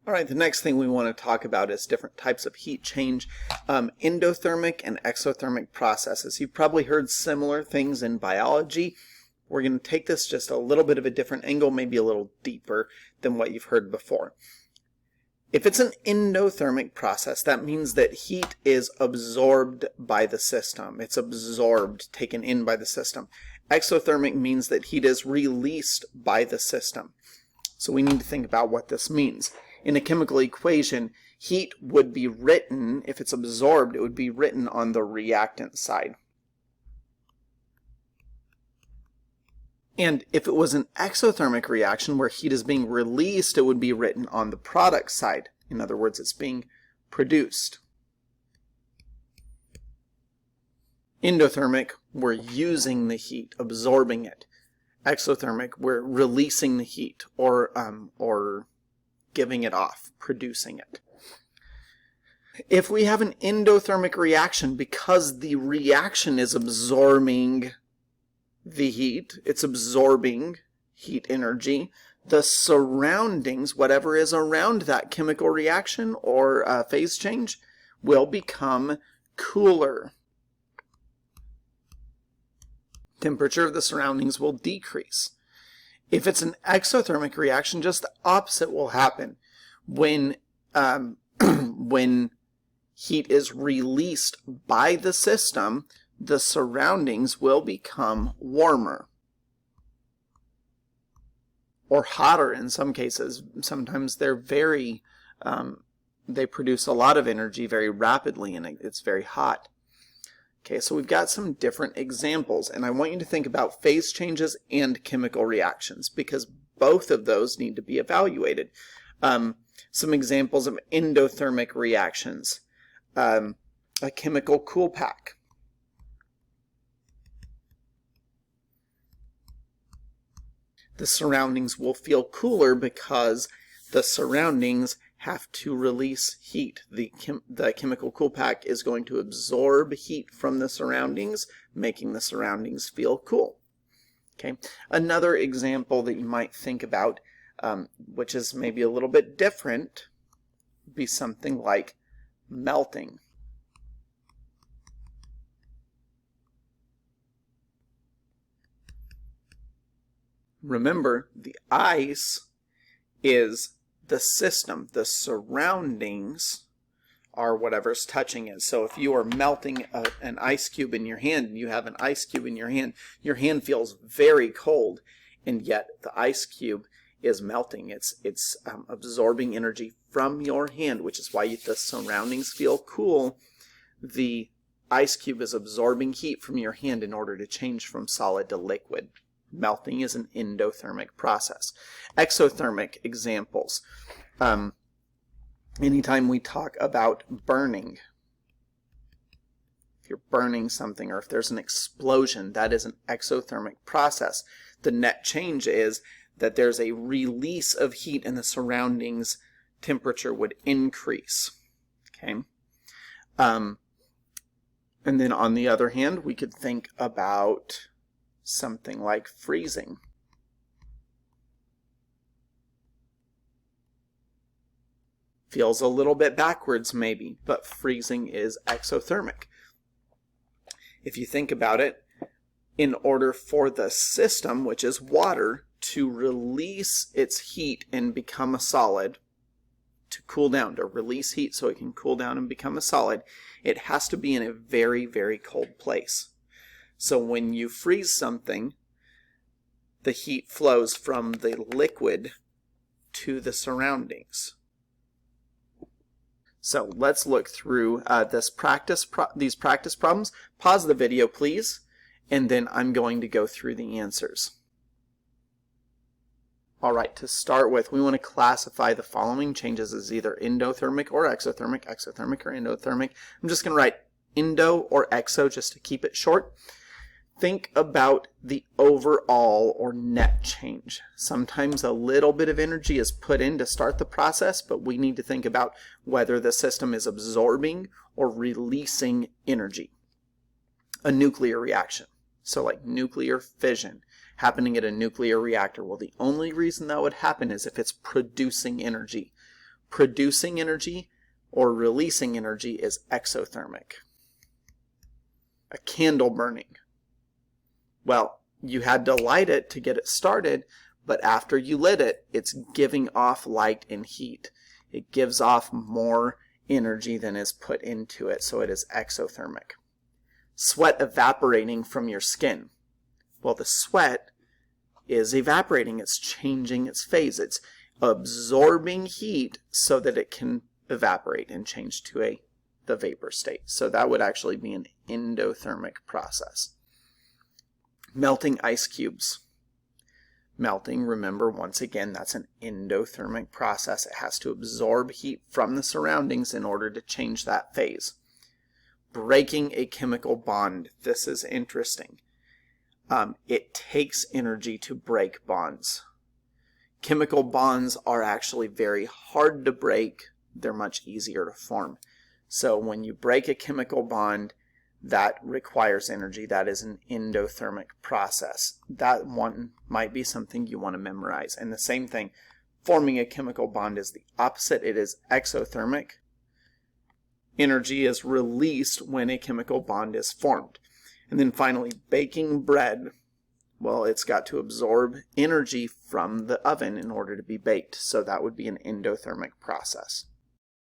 All right, the next thing we want to talk about is different types of heat change, endothermic and exothermic processes. You've probably heard similar things in biology. We're going to take this just a little bit of a different angle, maybe a little deeper than what you've heard before. If it's an endothermic process, that means that heat is absorbed by the system. It's absorbed, taken in by the system. Exothermic means that heat is released by the system. So we need to think about what this means. In a chemical equation, heat would be written, if it's absorbed, it would be written on the reactant side. And if it was an exothermic reaction where heat is being released, it would be written on the product side. In other words, it's being produced. Endothermic, we're using the heat, absorbing it. Exothermic, we're releasing the heat or giving it off, producing it. If we have an endothermic reaction, because the reaction is absorbing the heat, it's absorbing heat energy, the surroundings, whatever is around that chemical reaction or phase change, will become cooler. Temperature of the surroundings will decrease. If it's an exothermic reaction, just the opposite will happen. When heat is released by the system, the surroundings will become warmer. Or hotter in some cases. Sometimes they're they produce a lot of energy very rapidly and it's very hot. Okay, so we've got some different examples, and I want you to think about phase changes and chemical reactions because both of those need to be evaluated. Some examples of endothermic reactions. A chemical cool pack. The surroundings will feel cooler because the surroundings have to release heat. The chemical cool pack is going to absorb heat from the surroundings, making the surroundings feel cool. Okay. Another example that you might think about, which is maybe a little bit different, would be something like melting. Remember, the ice is the system. The surroundings are whatever's touching it. So if you are melting an ice cube in your hand, and you have an ice cube in your hand feels very cold, and yet the ice cube is melting. It's absorbing energy from your hand, which is why the surroundings feel cool. The ice cube is absorbing heat from your hand in order to change from solid to liquid. Melting is an endothermic process. Exothermic examples. Anytime we talk about burning, if you're burning something or if there's an explosion, that is an exothermic process. The net change is that there's a release of heat and the surroundings temperature would increase. Okay. And then on the other hand, we could think about something like freezing. Feels a little bit backwards maybe, but freezing is exothermic. If you think about it, in order for the system, which is water, to release its heat and become a solid, to cool down, to release heat so it can cool down and become a solid, it has to be in a very, very cold place. So when you freeze something, the heat flows from the liquid to the surroundings. So let's look through these practice problems. Pause the video, please, and then I'm going to go through the answers. All right, to start with, we want to classify the following changes as either endothermic or exothermic, exothermic or endothermic. I'm just going to write endo or exo just to keep it short. Think about the overall or net change. Sometimes a little bit of energy is put in to start the process, but we need to think about whether the system is absorbing or releasing energy. A nuclear reaction, so like nuclear fission, happening at a nuclear reactor. Well, the only reason that would happen is if it's producing energy. producing energy or releasing energy is exothermic. A candle burning. Well, you had to light it to get it started, but after you lit it, it's giving off light and heat. It gives off more energy than is put into it, so it is exothermic. Sweat evaporating from your skin. Well, the sweat is evaporating. It's changing its phase. It's absorbing heat so that it can evaporate and change to the vapor state. So that would actually be an endothermic process. Melting ice cubes. Melting, remember, once again, that's an endothermic process. It has to absorb heat from the surroundings in order to change that phase. Breaking a chemical bond. This is interesting. It takes energy to break bonds. Chemical bonds are actually very hard to break. They're much easier to form. So when you break a chemical bond, that requires energy. That is an endothermic process. That one might be something you want to memorize. And the same thing, forming a chemical bond is the opposite. It is exothermic. Energy is released when a chemical bond is formed. And then finally, baking bread. Well, it's got to absorb energy from the oven in order to be baked. So that would be an endothermic process.